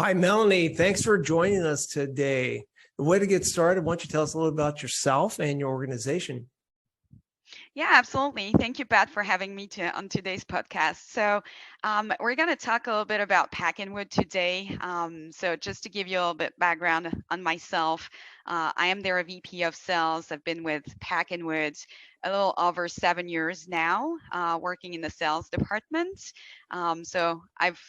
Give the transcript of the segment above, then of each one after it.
Hi, Melanie. Thanks for joining us today. The way to get started, why don't you tell us a little about yourself and your organization? Yeah, absolutely. Thank you, Pat, for having me on today's podcast. We're going to talk a little bit about Packing Wood today. Just to give you a little bit background on myself, I am their VP of Sales. I've been with Packing Wood a little over 7 years now, working in the sales department. I've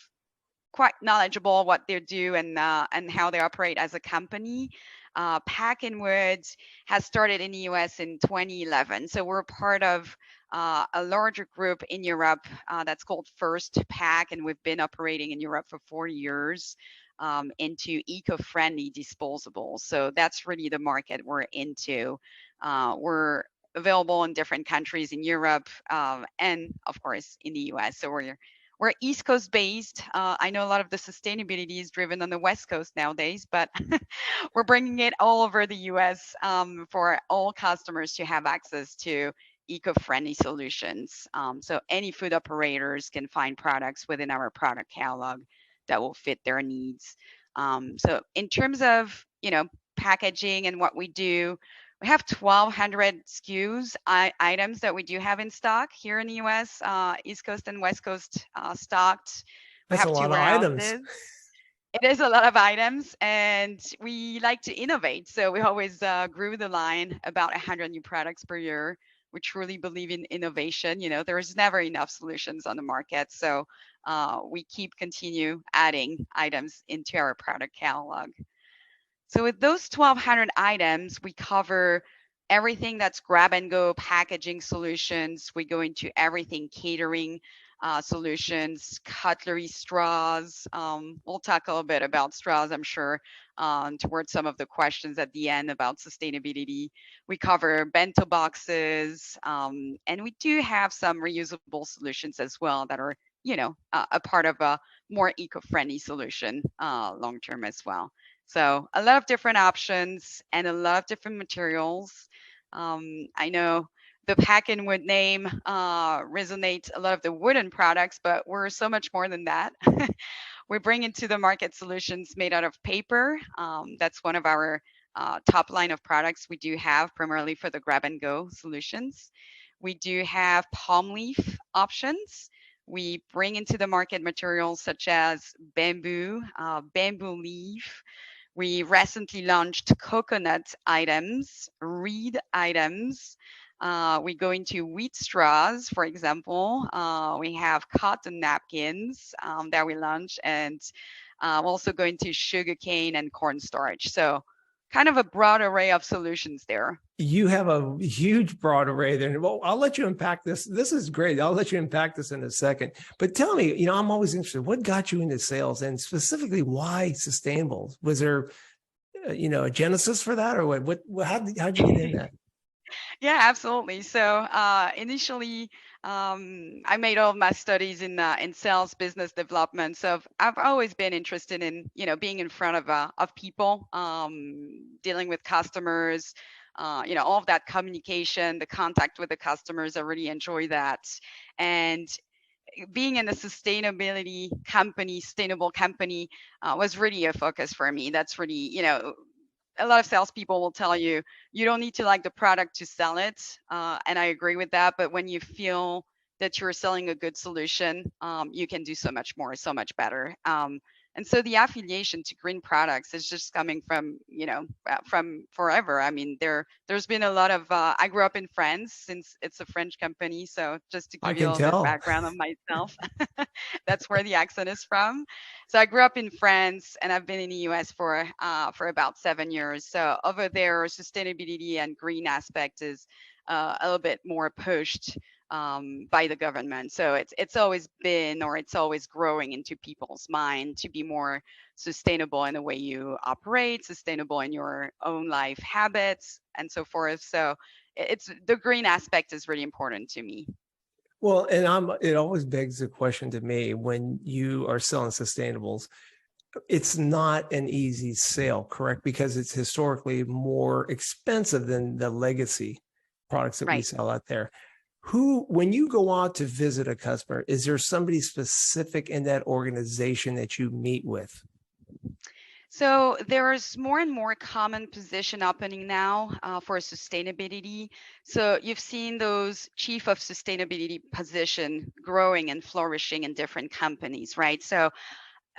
quite knowledgeable what they do and how they operate as a company. Packing Woods has started in the US in 2011. So we're part of a larger group in Europe that's called First Pack, and we've been operating in Europe for 4 years into eco-friendly disposables. So that's really the market we're into. We're available in different countries in Europe and, of course, in the US. So we're East Coast based. I know a lot of the sustainability is driven on the West Coast nowadays, but we're bringing it all over the US for all customers to have access to eco-friendly solutions. So any food operators can find products within our product catalog that will fit their needs. So in terms of, packaging and what we do, we have 1,200 SKUs, items that we do have in stock here in the US, East Coast and West Coast stocked. We That's a have two lot of items. warehouses. It is a lot of items, and we like to innovate. So we always grew the line about 100 new products per year. We truly believe in innovation. There is never enough solutions on the market. So we continue adding items into our product catalog. So with those 1,200 items, we cover everything that's grab and go packaging solutions. We go into everything catering solutions, cutlery, straws. We'll talk a little bit about straws, I'm sure, towards some of the questions at the end about sustainability. We cover bento boxes, and we do have some reusable solutions as well that are, a part of a more eco-friendly solution long term as well. So a lot of different options and a lot of different materials. I know the Packing Wood name resonates a lot of the wooden products, but we're so much more than that. We bring into the market solutions made out of paper. That's one of our top line of products we do have primarily for the grab and go solutions. We do have palm leaf options. We bring into the market materials such as bamboo, bamboo leaf. We recently launched coconut items, reed items. We go into wheat straws, for example. We have cotton napkins that we launch, and we're also going to sugarcane and cornstarch. So kind of a broad array of solutions there. You have a huge broad array there. Well, I'll let you unpack this. This is great. I'll let you unpack this in a second. But tell me, I'm always interested. What got you into sales, and specifically why sustainable? Was there, a genesis for that, or what how'd you get in that? Yeah, absolutely. So initially, I made all of my studies in sales, business development. So I've always been interested in being in front of people, dealing with customers. All of that communication, the contact with the customers. I really enjoy that, and being in a sustainable company was really a focus for me. That's really, a lot of salespeople will tell you you don't need to like the product to sell it, and I agree with that. But when you feel that you're selling a good solution, you can do so much more, so much better. And so the affiliation to green products is just coming from from forever. I mean, there's been a lot of. I grew up in France since it's a French company, so just to I give you a can little bit tell. background on myself, that's where the accent is from. So I grew up in France, and I've been in the US for about 7 years. So over there, sustainability and green aspect is a little bit more pushed by the government. So it's always been, or it's always growing into people's mind to be more sustainable in the way you operate, sustainable in your own life habits, and so forth. So it's the green aspect is really important to me. Well, and it always begs the question to me, when you are selling sustainables, it's not an easy sale, correct? Because it's historically more expensive than the legacy products that we Right. sell out there. When you go out to visit a customer, is there somebody specific in that organization that you meet with? So there's more and more common position opening now for sustainability. So you've seen those chief of sustainability position growing and flourishing in different companies, right? So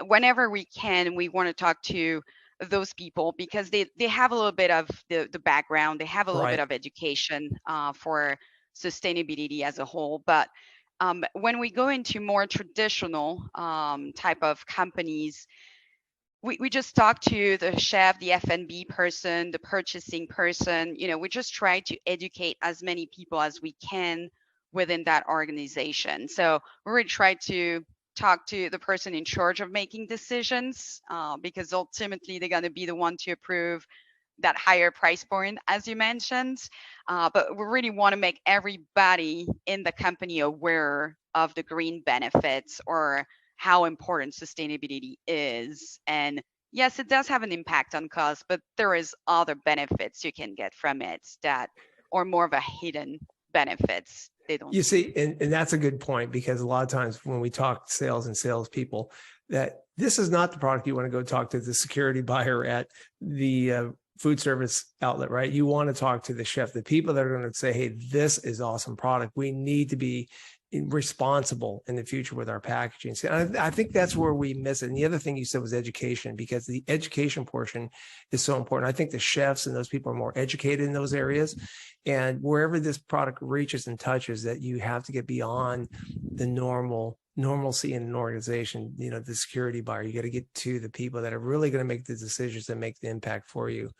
whenever we can, we want to talk to those people because they have a little bit of the background, they have a little bit Right. of education for sustainability as a whole. But when we go into more traditional type of companies, we just talk to the chef, the F&B person, the purchasing person. We just try to educate as many people as we can within that organization. So we really try to talk to the person in charge of making decisions because ultimately they're going to be the one to approve that higher price point, as you mentioned. But we really want to make everybody in the company aware of the green benefits or how important sustainability is. And yes, it does have an impact on cost, but there is other benefits you can get from it that are more of a hidden benefits they don't You see. see, and that's a good point, because a lot of times when we talk sales and salespeople, that this is not the product you want to go talk to the security buyer at the food service outlet, right? You want to talk to the chef, the people that are going to say, hey, this is awesome product. We need to be responsible in the future with our packaging. So I think that's where we miss it. And the other thing you said was education, because the education portion is so important. I think the chefs and those people are more educated in those areas. And wherever this product reaches and touches, that you have to get beyond the normalcy in an organization, the security buyer. You got to get to the people that are really going to make the decisions that make the impact for you.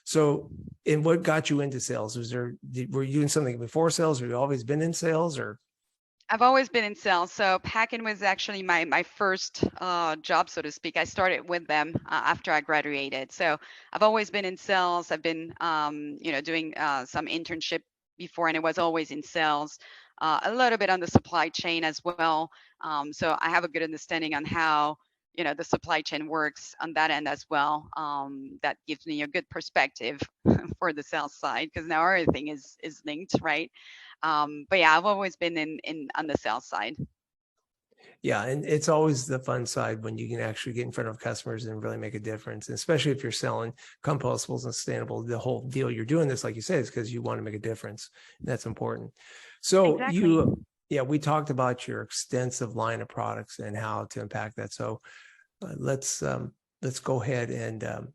So, and what got you into sales? Were you doing something before sales, or you always been in sales, or? I've always been in sales. So packing was actually my first job, so to speak. I started with them after I graduated. So I've always been in sales. I've been, doing some internship before, and it was always in sales. A little bit on the supply chain as well. So I have a good understanding on how the supply chain works on that end as well. That gives me a good perspective for the sales side because now everything is linked, right? But yeah, I've always been in on the sales side. Yeah, and it's always the fun side when you can actually get in front of customers and really make a difference, and especially if you're selling compostables and sustainable. The whole deal you're doing this, like you said, is because you want to make a difference. And that's important. So Exactly. yeah, we talked about your extensive line of products and how to impact that. So let's go ahead and And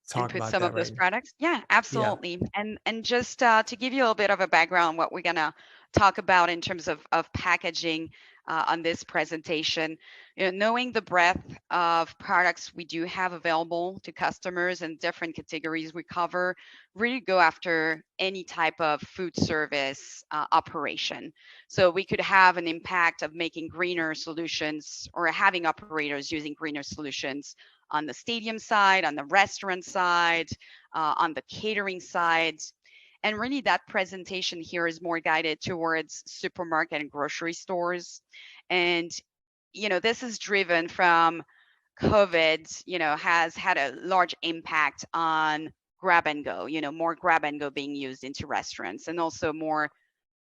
talk put about some that of those right. products. Yeah, Yeah. absolutely. And just to give you a little bit of a background, what we're gonna talk about in terms of packaging on this presentation, knowing the breadth of products we do have available to customers and different categories we cover, really go after any type of food service operation. So we could have an impact of making greener solutions or having operators using greener solutions on the stadium side, on the restaurant side, on the catering side. And really, that presentation here is more guided towards supermarket and grocery stores. And, this is driven from COVID, has had a large impact on grab and go, more grab and go being used into restaurants and also more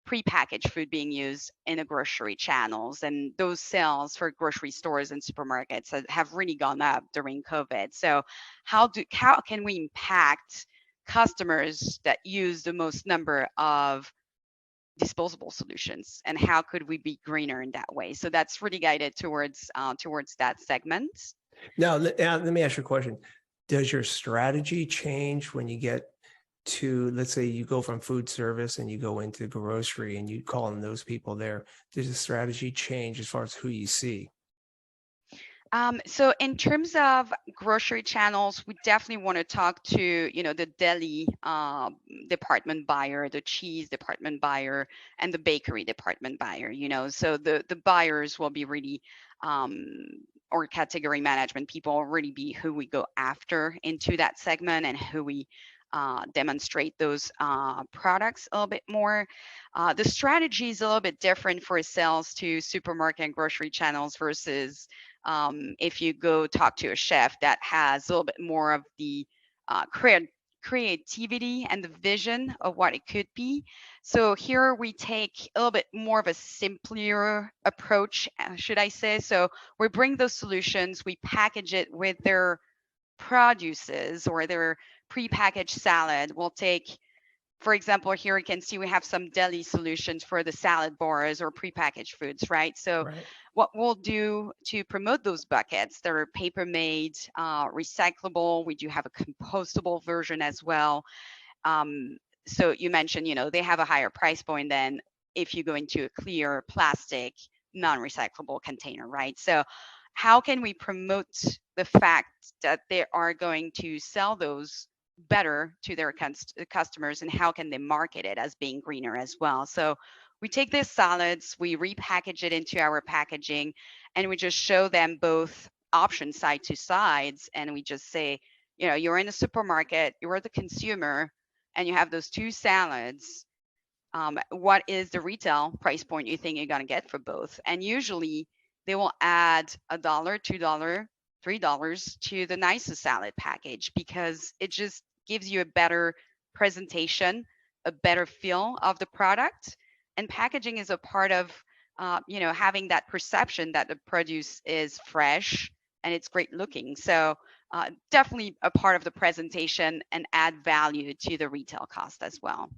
prepackaged food being used in the grocery channels, and those sales for grocery stores and supermarkets have really gone up during COVID. So how can we impact customers that use the most number of disposable solutions, and how could we be greener in that way? So that's really guided towards that segment. Now, let me ask you a question. Does your strategy change when you get to, let's say you go from food service and you go into grocery and you call on those people there? Does the strategy change as far as who you see? So in terms of grocery channels, we definitely want to talk to, the deli department buyer, the cheese department buyer, and the bakery department buyer, So the buyers will be really, or category management people will really be who we go after into that segment and who we demonstrate those products a little bit more. The strategy is a little bit different for sales to supermarket and grocery channels versus if you go talk to a chef that has a little bit more of the creativity and the vision of what it could be. So here we take a little bit more of a simpler approach, should I say. So we bring those solutions, we package it with their produces or their prepackaged salad will take, for example, here you can see we have some deli solutions for the salad bars or prepackaged foods, right? So Right. what we'll do to promote those buckets, they're paper made, recyclable. We do have a compostable version as well. So you mentioned, they have a higher price point than if you go into a clear plastic, non-recyclable container, right? So how can we promote the fact that they are going to sell those better to their customers, and how can they market it as being greener as well? So we take these salads, we repackage it into our packaging, and we just show them both options side to sides, and we just say, you're in a supermarket, you're the consumer, and you have those two salads. What is the retail price point you think you're going to get for both? And usually they will add $1, $2, $3 to the nicer salad package, because it just gives you a better presentation, a better feel of the product. And packaging is a part of, having that perception that the produce is fresh and it's great looking. So definitely a part of the presentation and add value to the retail cost as well.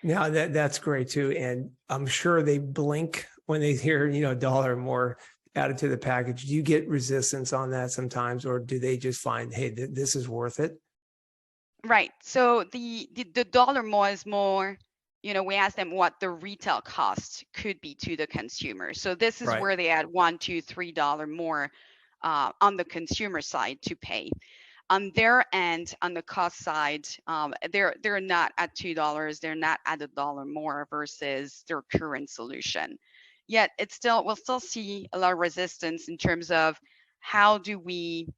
Now that's great too. And I'm sure they blink when they hear, a dollar more added to the package. Do you get resistance on that sometimes, or do they just find, hey, this is worth it? Right. So the dollar more is more, we ask them what the retail cost could be to the consumer. So this is Right. where they add $1, $2, $3 more on the consumer side to pay. On their end, on the cost side, they're not at $2. They're not at $1 more versus their current solution. Yet we'll still see a lot of resistance in terms of how do we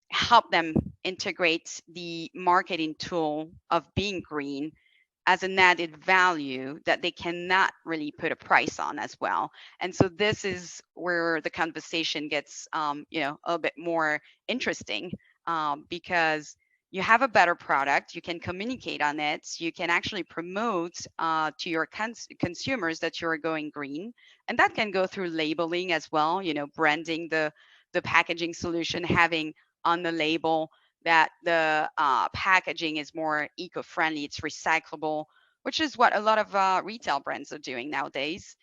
help them integrate the marketing tool of being green as an added value that they cannot really put a price on as well. And so this is where the conversation gets, a little bit more interesting, because you have a better product, you can communicate on it, you can actually promote to your consumers that you're going green, and that can go through labeling as well. Branding the packaging solution, having on the label that the packaging is more eco-friendly, it's recyclable, which is what a lot of retail brands are doing nowadays.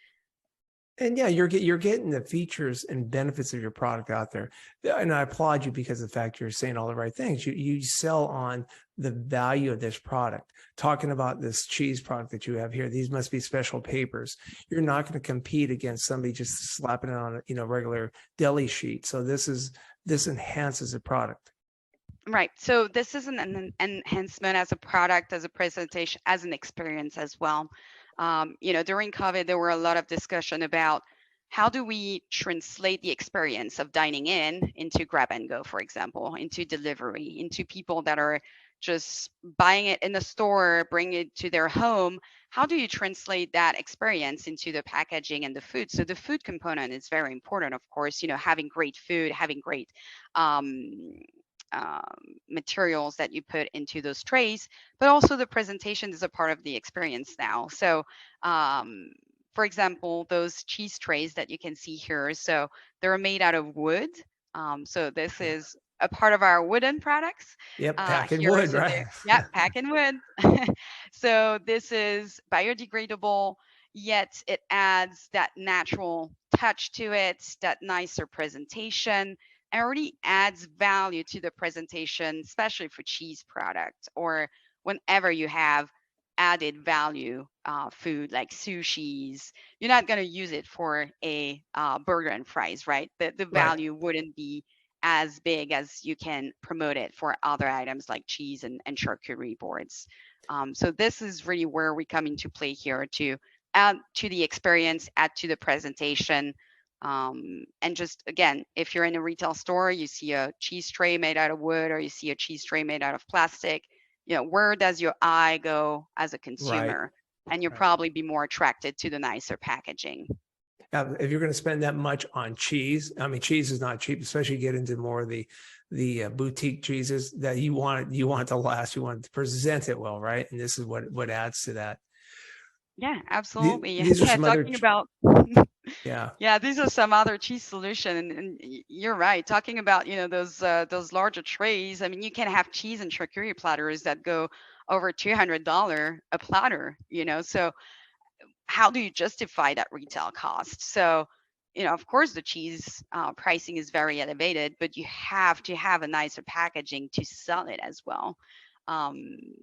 And yeah, you're getting the features and benefits of your product out there. And I applaud you because of the fact you're saying all the right things. You sell on the value of this product. Talking about this cheese product that you have here, these must be special papers. You're not going to compete against somebody just slapping it on a regular deli sheet. So this enhances the product. Right. So this is an enhancement as a product, as a presentation, as an experience as well. During COVID, there were a lot of discussion about how do we translate the experience of dining in into grab and go, for example, into delivery, into people that are just buying it in the store, bring it to their home. How do you translate that experience into the packaging and the food? So the food component is very important, of course, having great food, having great materials that you put into those trays, but also the presentation is a part of the experience now. So for example, those cheese trays that you can see here, so they're made out of wood. So this is a part of our wooden products. Yep, packing here, wood, so right? Yeah, packing wood. So this is biodegradable, yet it adds that natural touch to it, that nicer presentation, and already adds value to the presentation, especially for cheese products or whenever you have added value food like sushis. You're not going to use it for a burger and fries, right? The Right. value wouldn't be as big as you can promote it for other items like cheese and charcuterie boards. So this is really where we come into play here to add to the experience, add to the presentation. And just again, if you're in a retail store, you see a cheese tray made out of wood or you see a cheese tray made out of plastic, where does your eye go as a consumer? Right. And you'll probably be more attracted to the nicer packaging. If you're going to spend that much on cheese, I mean, cheese is not cheap, especially get into more of the boutique cheeses that you want it to last, you want to present it well, right? And this is what adds to that. Yeah, absolutely. These are some talking other about Yeah. Yeah, these are some other cheese solution, and you're right. Talking about those larger trays. I mean, you can have cheese and charcuterie platters that go over $200 a platter. So how do you justify that retail cost? So, of course, the cheese pricing is very elevated, but you have to have a nicer packaging to sell it as well.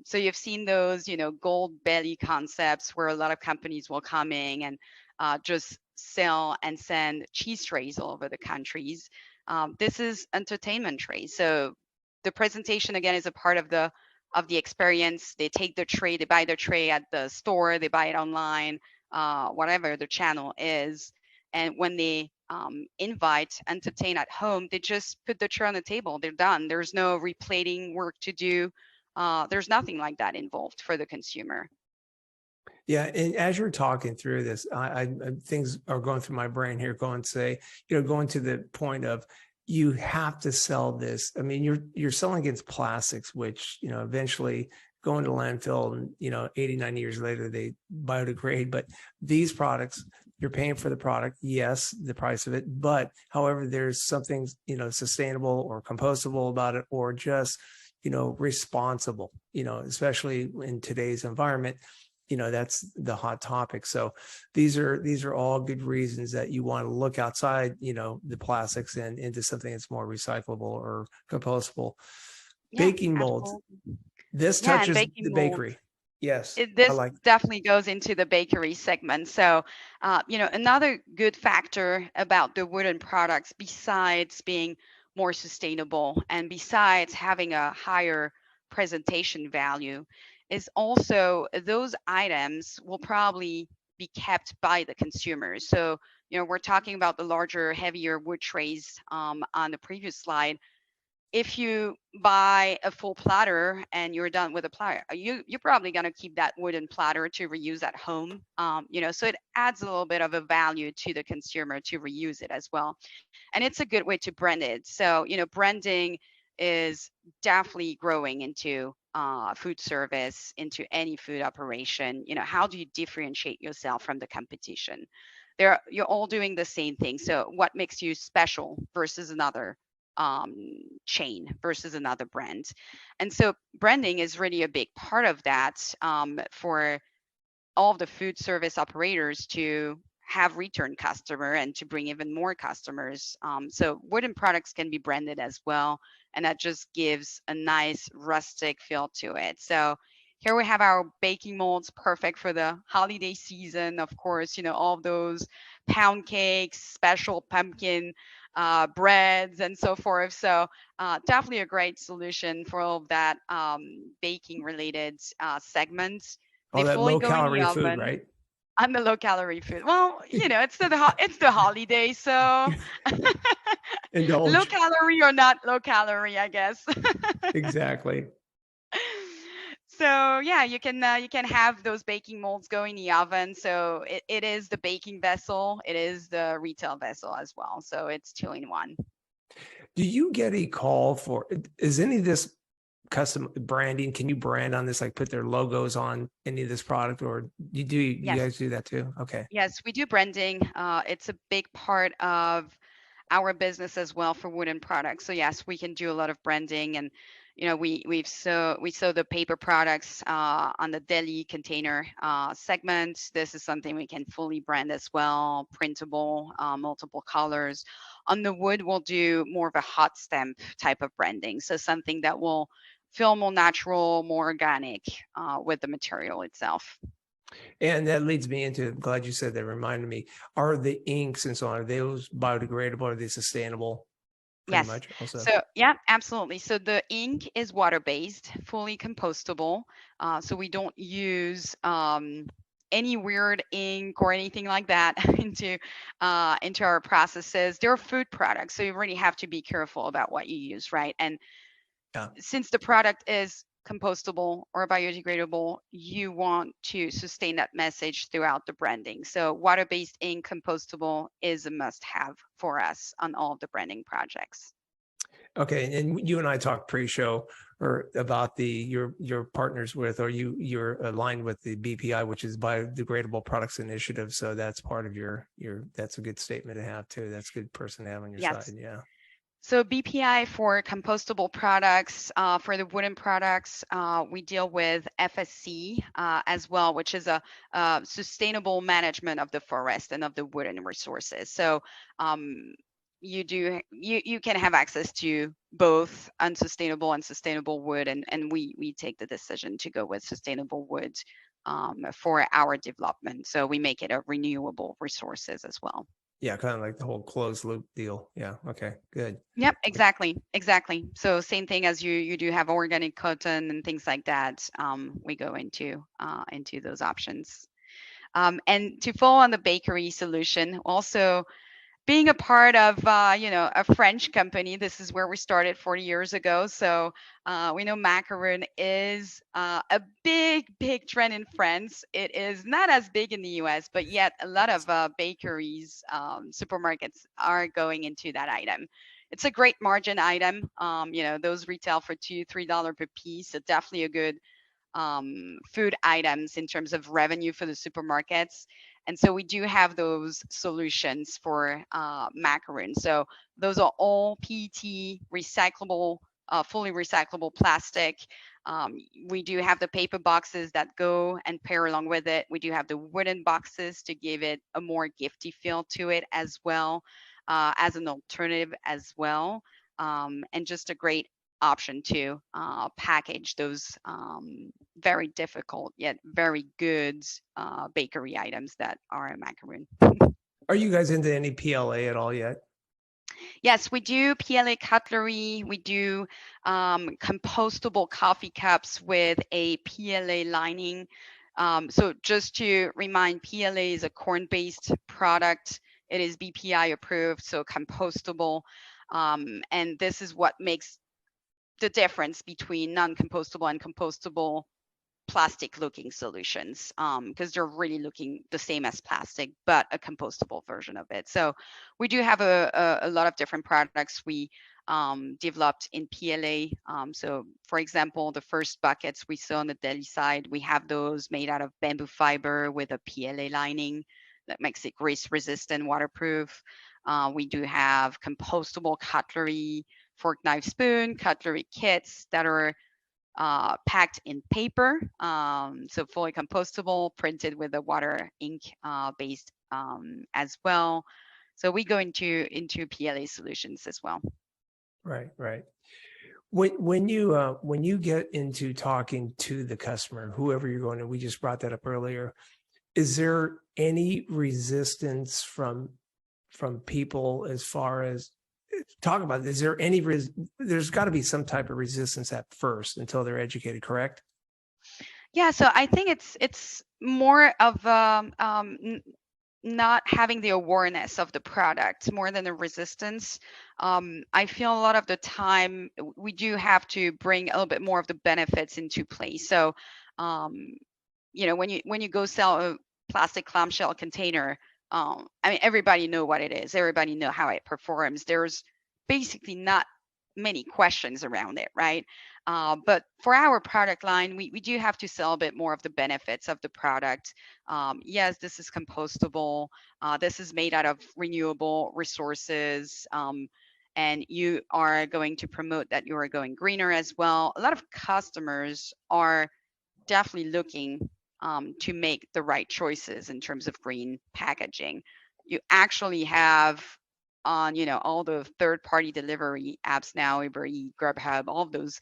So you've seen those, gold belly concepts where a lot of companies will come in and just sell and send cheese trays all over the countries. This is entertainment trays. So the presentation again is a part of the experience. They take the tray, they buy the tray at the store, they buy it online, whatever the channel is. And when they invite, entertain at home, they just put the tray on the table. They're done. There's no replating work to do. There's nothing like that involved for the consumer. Yeah, and as you're talking through this, things are going through my brain here. Going say, going to the point of you have to sell this. I mean, you're selling against plastics, which eventually go into landfill, and 89 years later they biodegrade. But these products, you're paying for the product, yes, the price of it, but however, there's something sustainable or compostable about it, or just responsible. Especially in today's environment. That's the hot topic. So these are all good reasons that you want to look outside, the plastics and into something that's more recyclable or compostable. Yeah, Baking molds. absolutely. This Yeah, and touches the baking molds. bakery. Yes, I This like. definitely goes into the bakery segment. So, another good factor about the wooden products, besides being more sustainable and besides having a higher presentation value, is also those items will probably be kept by the consumers. So, we're talking about the larger, heavier wood trays on the previous slide. If you buy a full platter and you're done with a platter, you're probably going to keep that wooden platter to reuse at home. So it adds a little bit of a value to the consumer to reuse it as well. And it's a good way to brand it. So, branding is definitely growing into food service, into any food operation. How do you differentiate yourself from the competition? You're all doing the same thing. So what makes you special versus another um, chain versus another brand? And so branding is really a big part of that for all of the food service operators to have return customer and to bring even more customers. So wooden products can be branded as well, and that just gives a nice rustic feel to it. So here we have our baking molds, perfect for the holiday season. Of course, all of those pound cakes, special pumpkin breads, and so forth. So definitely a great solution for all of that baking related segments. All They that fully low go in the calorie food, oven. right? I'm the low calorie food. Well, it's the holiday, so low Indulge. calorie or not low calorie, I guess. Exactly. So yeah, you can have those baking molds go in the oven. So it is the baking vessel, it is the retail vessel as well. So it's two in one. Do you get a call for, is any of this custom branding? Can you brand on this, like put their logos on any of this product, or you Yes. guys do that too? Okay. Yes, we do branding. It's a big part of our business as well for wooden products. So yes, we can do a lot of branding, and we saw the paper products on the deli container segment. This is something we can fully brand as well, printable, multiple colors. On the wood, we'll do more of a hot stamp type of branding, so something that will feel more natural, more organic with the material itself. And that leads me into, I'm glad you said that, reminded me, are the inks and so on, are those biodegradable? Are they sustainable? Pretty Yes. much also. So, yeah, absolutely. So the ink is water-based, fully compostable. So we don't use any weird ink or anything like that into our processes. They're food products, so you really have to be careful about what you use, right? And Yeah. since the product is compostable or biodegradable, you want to sustain that message throughout the branding. So water-based ink, compostable is a must-have for us on all of the branding projects. Okay. And you and I talked pre-show or about your partners with, or you're aligned with the BPI, which is Biodegradable Products Initiative. So that's part of your that's a good statement to have too. That's a good person to have on your Yes. side. Yeah. So BPI for compostable products, for the wooden products, we deal with FSC as well, which is a sustainable management of the forest and of the wooden resources. So you can have access to both unsustainable and sustainable wood, and we take the decision to go with sustainable wood for our development. So we make it a renewable resources as well. Yeah, kind of like the whole closed loop deal. Yeah. Okay. Good. Yep, exactly. So same thing as you do have organic cotton and things like that. We go into those options. And to fall on the bakery solution, also being a part of a French company, this is where we started 40 years ago. So we know macaroon is a big trend in France. It is not as big in the US, but yet a lot of bakeries, supermarkets are going into that item. It's a great margin item. Those retail for $2-3 per piece. So definitely a good food items in terms of revenue for the supermarkets. And so we do have those solutions for macaroon. So those are all PET recyclable, fully recyclable plastic. We do have the paper boxes that go and pair along with it. We do have the wooden boxes to give it a more gifty feel to it as well, as an alternative as well. And just a great option to package those very difficult yet very good bakery items that are a macaroon. Are you guys into any PLA at all yet? Yes, we do PLA cutlery. We do compostable coffee cups with a PLA lining. So just to remind, PLA is a corn-based product. It is BPI approved, so compostable. And this is what makes the difference between non-compostable and compostable plastic looking solutions, because they're really looking the same as plastic, but a compostable version of it. So we do have a lot of different products we developed in PLA. So for example, the first buckets we saw on the deli side, we have those made out of bamboo fiber with a PLA lining that makes it grease resistant, waterproof. We do have compostable cutlery, fork, knife, spoon, cutlery kits that are packed in paper, so fully compostable, printed with a water ink based as well. So we go into PLA solutions as well. Right. When you get into talking to the customer, whoever you're going to, we just brought that up earlier, is there any resistance from people as far as talk about it? Is there any there's got to be some type of resistance at first until they're educated, correct? Yeah, so I think it's more of not having the awareness of the product more than the resistance. I feel a lot of the time we do have to bring a little bit more of the benefits into play. So when you go sell a plastic clamshell container, I mean, everybody know what it is, everybody know how it performs. There's basically not many questions around it, right? But for our product line, we do have to sell a bit more of the benefits of the product. Yes, this is compostable, this is made out of renewable resources, and you are going to promote that you are going greener as well. A lot of customers are definitely looking to make the right choices in terms of green packaging. You actually have on all the third-party delivery apps now, Uber Eats, Grubhub, all of those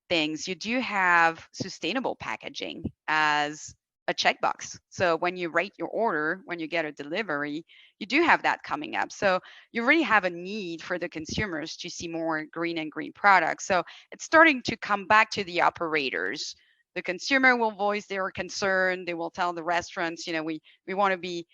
things, you do have sustainable packaging as a checkbox. So when you rate your order, when you get a delivery, you do have that coming up. So you really have a need for the consumers to see more green products. So it's starting to come back to the operators. The consumer will voice their concern. They will tell the restaurants, we want to be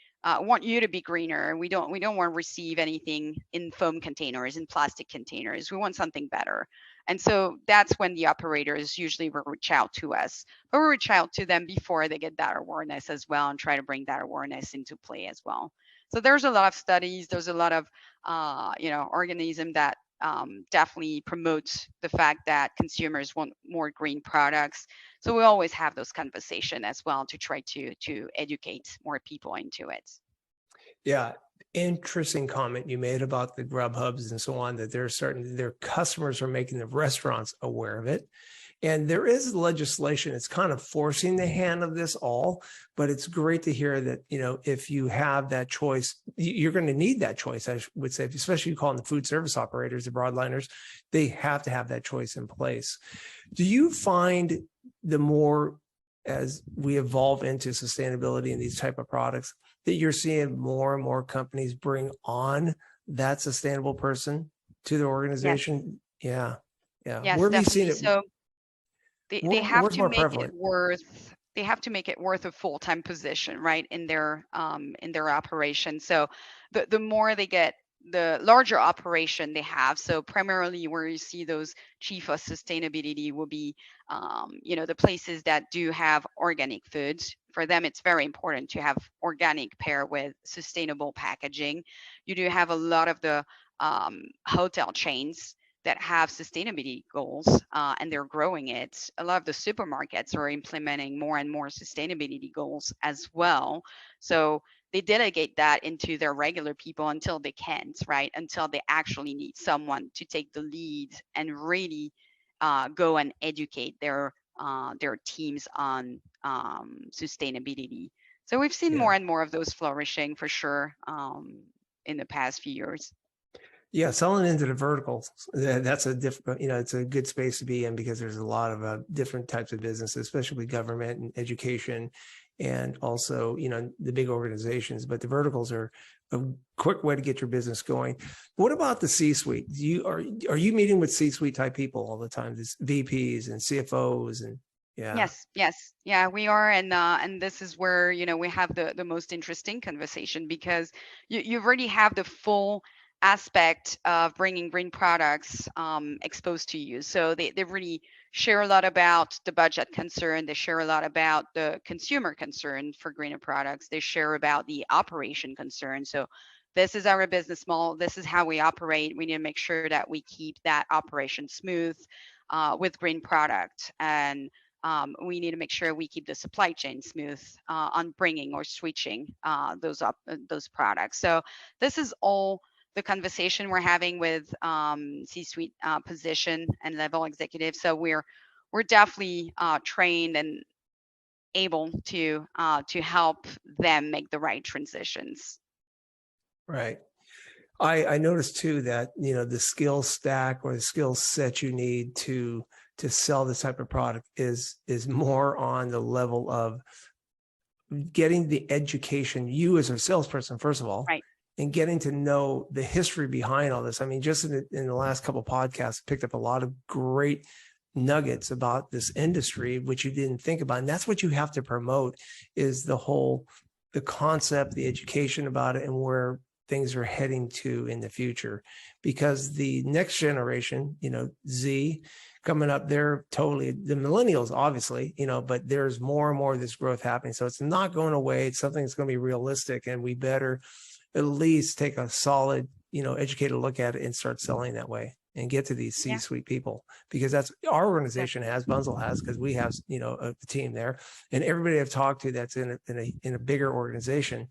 want you to be greener. We don't want to receive anything in foam containers, in plastic containers. We want something better. And so that's when the operators usually will reach out to us, but we reach out to them before they get that awareness as well, and try to bring that awareness into play as well. So there's a lot of studies. There's a lot of organism that definitely promote the fact that consumers want more green products. So we always have those conversations as well to try to educate more people into it. Yeah. Interesting comment you made about the Grub Hubs and so on, that their customers are making the restaurants aware of it. And there is legislation. It's kind of forcing the hand of this all, but it's great to hear that, if you have that choice, you're going to need that choice, I would say, especially calling the food service operators, the broadliners, they have to have that choice in place. Do you find the more, as we evolve into sustainability and these type of products, that you're seeing more and more companies bring on that sustainable person to the organization? Yes. Yeah. Yes, Where have you seen definitely. it? So they have Where's to more make it prevalent? worth they have to make it worth a full-time position, right, in their operation. So the more they get, the larger operation they have. So primarily where you see those chief of sustainability will be the places that do have organic foods. For them it's very important to have organic pair with sustainable packaging. You do have a lot of the hotel chains that have sustainability goals, and they're growing it. A lot of the supermarkets are implementing more and more sustainability goals as well. So they delegate that into their regular people until they can't, right? Until they actually need someone to take the lead and really go and educate their teams on sustainability. So we've seen Yeah. more and more of those flourishing for sure in the past few years. Yeah, selling into the verticals, that's a difficult, it's a good space to be in, because there's a lot of different types of businesses, especially government and education, and also, the big organizations. But the verticals are a quick way to get your business going. What about the C-suite? Are you meeting with C-suite type people all the time, these VPs and CFOs and yeah. Yes, yeah, we are, and this is where we have the most interesting conversation, because you already have the full aspect of bringing green products exposed to you. So they really share a lot about the budget concern. They share a lot about the consumer concern for greener products. They share about the operation concern. So this is our business model. This is how we operate. We need to make sure that we keep that operation smooth with green product, and we need to make sure we keep the supply chain smooth on bringing or switching those products. So this is all the conversation we're having with C-suite position and level executives. So we're definitely trained and able to help them make the right transitions. Right. I noticed too that, the skill stack or the skill set you need to sell this type of product is more on the level of getting the education, you as a salesperson, first of all, Right. and getting to know the history behind all this. I mean, just in the last couple of podcasts, picked up a lot of great nuggets about this industry, which you didn't think about. And that's what you have to promote, is the concept, the education about it, and where things are heading to in the future. Because the next generation, Z coming up, they're totally, the millennials, obviously, but there's more and more of this growth happening. So it's not going away. It's something that's going to be realistic, and we better at least take a solid, educated look at it and start selling that way and get to these Yeah. C-suite people, because that's our organization has, Bunzl has, because we have, a team there, and everybody I've talked to that's in a bigger organization,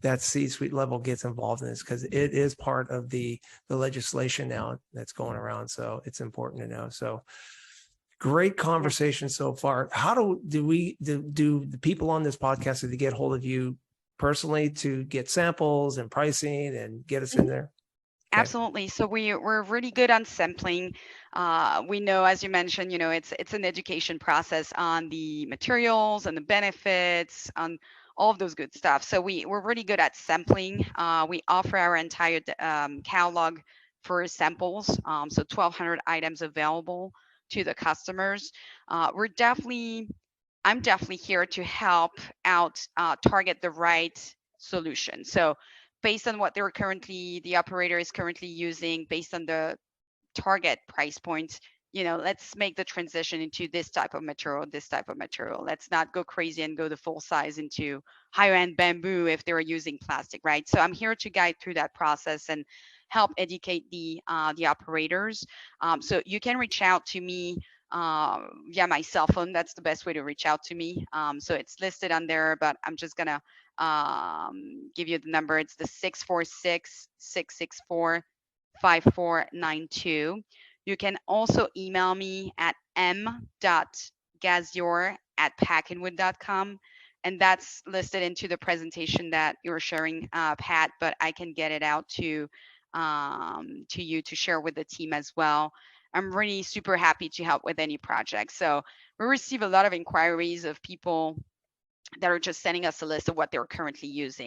that C-suite level gets involved in this, because it is part of the legislation now that's going around. So it's important to know. So great conversation so far. How do the people on this podcast, do they get hold of you personally to get samples and pricing and get us in there? Okay. Absolutely. So we're really good on sampling. We know, as you mentioned, it's an education process on the materials and the benefits, on all of those good stuff. So we're really good at sampling. We offer our entire catalog for samples. So 1,200 items available to the customers. I'm definitely here to help out, target the right solution. So based on what the operator is currently using, based on the target price points, let's make the transition into this type of material, this type of material. Let's not go crazy and go the full size into higher end bamboo if they're using plastic, right? So I'm here to guide through that process and help educate the operators. So you can reach out to me via my cell phone. That's the best way to reach out to me. So it's listed on there, but I'm just gonna give you the number. It's the 646-664-5492. You can also email me at m.gasior@packinwood.com. And that's listed into the presentation that you're sharing, Pat, but I can get it out to you to share with the team as well. I'm really super happy to help with any project. So we receive a lot of inquiries of people that are just sending us a list of what they're currently using.